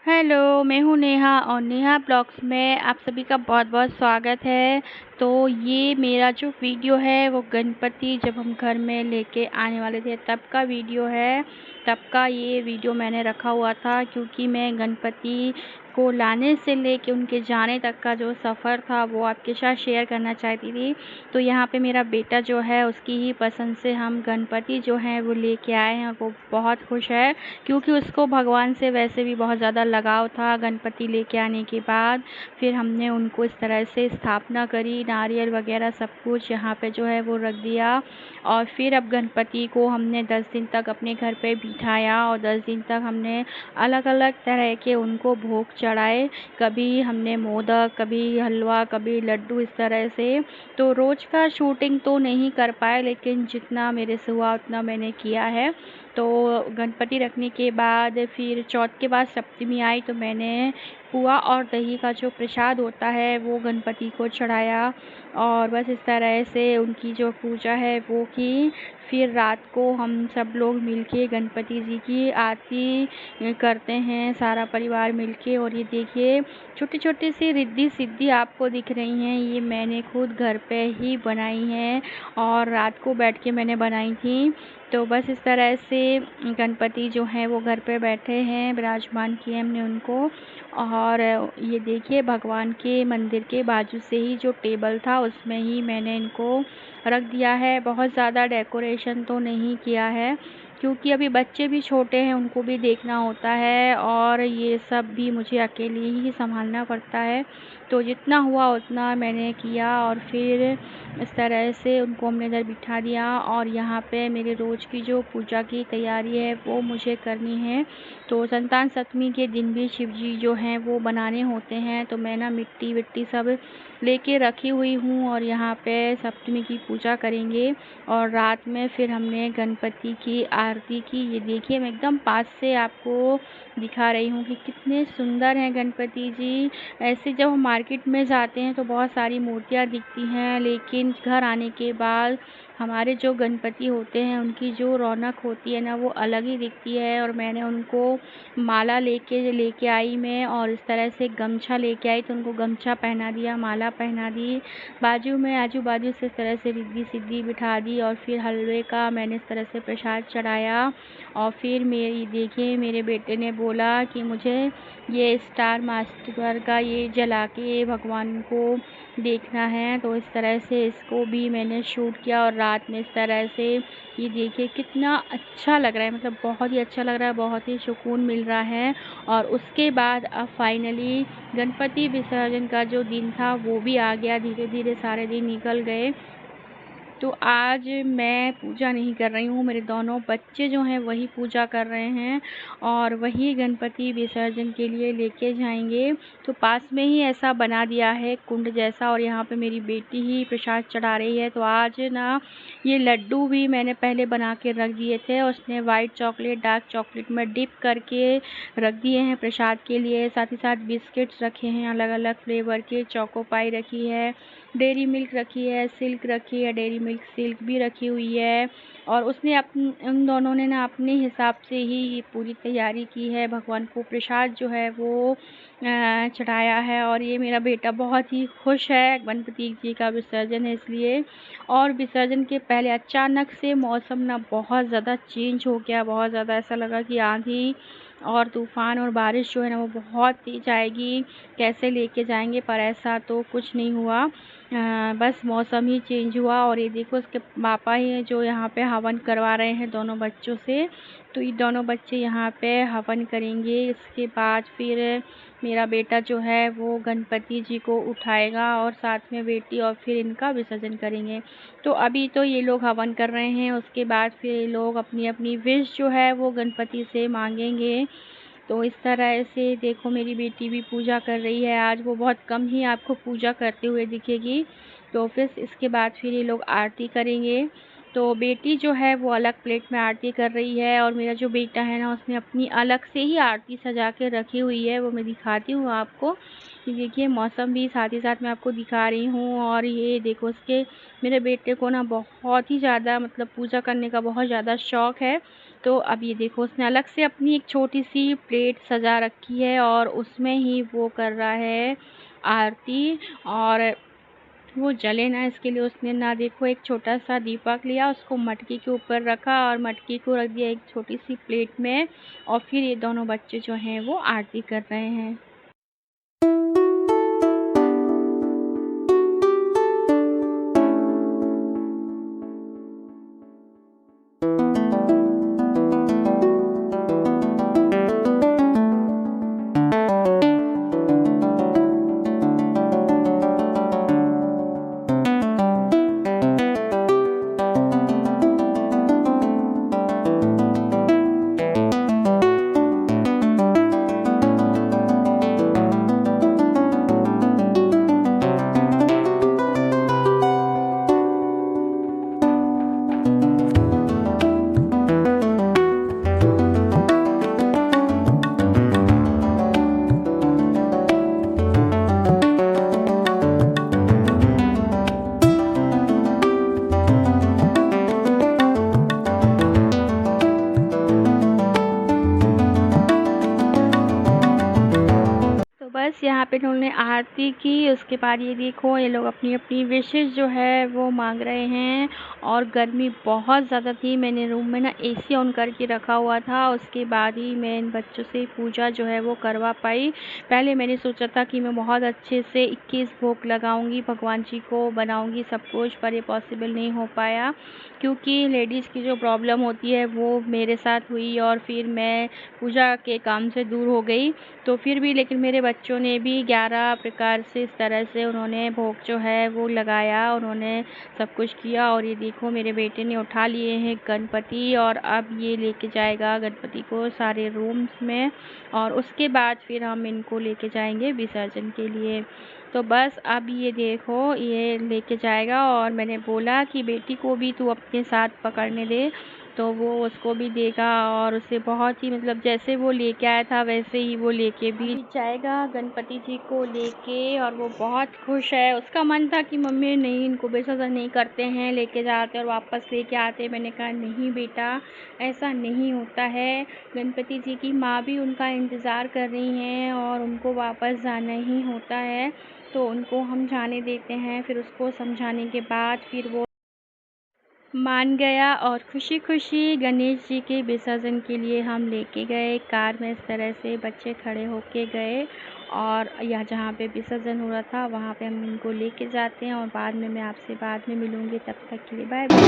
Hello, मैं हूँ नेहा और नेहा ब्लॉग्स में आप सभी का बहुत-बहुत स्वागत है। तो ये मेरा जो वीडियो है वो गणपति जब हम घर में लेके आने वाले थे तब का वीडियो है। तब का ये वीडियो मैंने रखा हुआ था क्योंकि मैं गणपति को लाने से लेके उनके जाने तक का जो सफ़र था वो आपके साथ शेयर करना चाहती थी। तो यहाँ पे मेरा बेटा जो है उसकी ही पसंद से हम गणपति जो हैं वो लेके आए हैं। वो बहुत खुश है क्योंकि उसको भगवान से वैसे भी बहुत ज़्यादा लगाव था। गणपति लेके आने के बाद फिर हमने उनको इस तरह से स्थापना करी, नारियल वगैरह सब कुछ यहाँ पे जो है वो रख दिया और फिर अब गणपति को हमने 10 दिन तक अपने घर पे बिठाया और 10 दिन तक हमने अलग-अलग तरह के उनको भोग चढ़ाए। कभी हमने मोदक, कभी हलवा, कभी लड्डू इस तरह से। तो रोज़ का शूटिंग तो नहीं कर पाए लेकिन जितना मेरे से हुआ उतना मैंने किया है। तो गणपति रखने के बाद फिर चौथ के बाद सप्तमी आई तो मैंने पुआ और दही का जो प्रसाद होता है वो गणपति को चढ़ाया और बस इस तरह से उनकी जो पूजा है वो की। फिर रात को हम सब लोग मिलके गणपति जी की आरती करते हैं सारा परिवार मिलके। और ये देखिए छोटी-छोटी सी रिद्धि सिद्धि आपको दिख रही हैं, ये मैंने खुद घर पे ही बनाई हैं और रात को बैठ के मैंने बनाई थी। तो बस इस तरह से गणपति जो हैं वो घर पे बैठे हैं, विराजमान किए हमने उनको। और ये देखिए भगवान के मंदिर के बाजू से ही जो टेबल था उसमें ही मैंने इनको रख दिया है। बहुत ज़्यादा डेकोरेशन तो नहीं किया है क्योंकि अभी बच्चे भी छोटे हैं, उनको भी देखना होता है और ये सब भी मुझे अकेले ही संभालना पड़ता है। तो जितना हुआ उतना मैंने किया और फिर इस तरह से उनको हमने इधर बिठा दिया। और यहाँ पे मेरे रोज़ की जो पूजा की तैयारी है वो मुझे करनी है। तो संतान सप्तमी के दिन भी शिव जी जो हैं वो बनाने होते हैं, तो मैं ना मिट्टी विट्टी सब लेके रखी हुई हूँ और यहाँ पे सप्तमी की पूजा करेंगे और रात में फिर हमने गणपति की आरती की। ये देखिए मैं एकदम पास से आपको दिखा रही हूँ कि कितने सुंदर हैं गणपति जी। ऐसे जब हम मार्केट में जाते हैं तो बहुत सारी मूर्तियाँ दिखती हैं लेकिन घर आने के बाद हमारे जो गणपति होते हैं उनकी जो रौनक होती है ना वो अलग ही दिखती है। और मैंने उनको माला लेके आई मैं और इस तरह से गमछा लेके आई तो उनको गमछा पहना दिया, माला पहना दी, बाजू में आजू बाजू से इस तरह से रिद्धि सिद्धि बिठा दी और फिर हलवे का मैंने इस तरह से प्रसाद चढ़ाया। और फिर मेरी देखिए मेरे बेटे ने बोला कि मुझे ये स्टार मास्टर का ये जला के भगवान को देखना है, तो इस तरह से इसको भी मैंने शूट किया और रात में इस तरह से ये देखिए कितना अच्छा लग रहा है, मतलब बहुत ही अच्छा लग रहा है, बहुत ही सुकून मिल रहा है। और उसके बाद अब फाइनली गणपति विसर्जन का जो दिन था वो भी आ गया, धीरे धीरे सारे दिन निकल गए। तो आज मैं पूजा नहीं कर रही हूँ, मेरे दोनों बच्चे जो हैं वही पूजा कर रहे हैं और वही गणपति विसर्जन के लिए लेके जाएंगे। तो पास में ही ऐसा बना दिया है कुंड जैसा और यहाँ पे मेरी बेटी ही प्रसाद चढ़ा रही है। तो आज ना ये लड्डू भी मैंने पहले बना के रख दिए थे, उसने वाइट चॉकलेट डार्क चॉकलेट में डिप करके रख दिए हैं प्रसाद के लिए। साथ ही साथ बिस्किट्स रखे हैं अलग अलग फ्लेवर के, चोको पाई रखी है, डेयरी मिल्क रखी है, सिल्क रखी है, डेयरी मिल्क सिल्क भी रखी हुई है। और उसने उन दोनों ने ना अपने हिसाब से ही ये पूरी तैयारी की है, भगवान को प्रसाद जो है वो चढ़ाया है। और ये मेरा बेटा बहुत ही खुश है, गणपति जी का विसर्जन है इसलिए। और विसर्जन के पहले अचानक से मौसम ना बहुत ज़्यादा चेंज हो गया, बहुत ज़्यादा ऐसा लगा कि आंधी और तूफ़ान और बारिश जो है ना वो बहुत तेज़ आएगी, कैसे लेके जाएंगे, पर ऐसा तो कुछ नहीं हुआ। बस मौसम ही चेंज हुआ। और ये देखो उसके पापा ही हैं जो यहाँ पे हवन करवा रहे हैं दोनों बच्चों से। तो ये दोनों बच्चे यहाँ पे हवन करेंगे, इसके बाद फिर मेरा बेटा जो है वो गणपति जी को उठाएगा और साथ में बेटी, और फिर इनका विसर्जन करेंगे। तो अभी तो ये लोग हवन कर रहे हैं, उसके बाद फिर ये लोग अपनी अपनी विश जो है वो गणपति से मांगेंगे। तो इस तरह से देखो मेरी बेटी भी पूजा कर रही है, आज वो बहुत कम ही आपको पूजा करते हुए दिखेगी। तो फिर इसके बाद फिर ये लोग आरती करेंगे। तो बेटी जो है वो अलग प्लेट में आरती कर रही है और मेरा जो बेटा है ना उसने अपनी अलग से ही आरती सजा के रखी हुई है, वो मैं दिखाती हूँ आपको। ये देखिए मौसम भी साथ ही साथ मैं आपको दिखा रही हूँ। और ये देखो उसके मेरे बेटे को ना बहुत ही ज़्यादा मतलब पूजा करने का बहुत ज़्यादा शौक़ है। तो अब ये देखो उसने अलग से अपनी एक छोटी-सी प्लेट सजा रखी है और उसमें ही वो कर रहा है आरती। और वो जले ना इसके लिए उसने ना देखो एक छोटा-सा दीपक लिया, उसको मटकी के ऊपर रखा और मटकी को रख दिया एक छोटी-सी प्लेट में, और फिर ये दोनों बच्चे जो हैं वो आरती कर रहे हैं। बस यहाँ पे उन्होंने आरती की, उसके बाद ये देखो ये लोग अपनी-अपनी विशेज़ जो है वो माँग रहे हैं। और गर्मी बहुत ज़्यादा थी, मैंने रूम में ना एसी ऑन करके रखा हुआ था, उसके बाद ही मैं इन बच्चों से पूजा जो है वो करवा पाई। पहले मैंने सोचा था कि मैं बहुत अच्छे से 21 भोग लगाऊंगी, भगवान जी को बनाऊंगी सब कुछ, पर ये पॉसिबल नहीं हो पाया क्योंकि लेडीज़ की जो प्रॉब्लम होती है वो मेरे साथ हुई और फिर मैं पूजा के काम से दूर हो गई। तो फिर भी लेकिन मेरे बच्चों ने भी 11 प्रकार से इस तरह से उन्होंने भोग जो है वो लगाया, उन्होंने सब कुछ किया। और ये देखो मेरे बेटे ने उठा लिए हैं गणपति और अब ये लेके जाएगा गणपति को सारे रूम्स में, और उसके बाद फिर हम इनको लेके जाएंगे विसर्जन के लिए। तो बस अब ये देखो ये लेके जाएगा, और मैंने बोला कि बेटी को भी तू अपने साथ पकड़ने दे, तो वो उसको भी देगा और उसे बहुत ही मतलब जैसे वो लेके आया था वैसे ही वो लेके भी जाएगा गणपति जी को लेके। और वो बहुत खुश है, उसका मन था कि मम्मी नहीं इनको विसर्जन नहीं करते हैं, लेके जाते और वापस लेके आते। मैंने कहा नहीं बेटा ऐसा नहीं होता है, गणपति जी की माँ भी उनका इंतज़ार कर रही हैं और उनको वापस जाना ही होता है, तो उनको हम जाने देते हैं। फिर उसको समझाने के बाद फिर वो मान गया और खुशी खुशी गणेश जी के विसर्जन के लिए हम लेके गए कार में। इस तरह से बच्चे खड़े होके गए और यह जहाँ पे विसर्जन हो रहा था वहाँ पे हम इनको लेके जाते हैं, और बाद में मैं आपसे बाद में मिलूँगी, तब तक के लिए बाय बाय।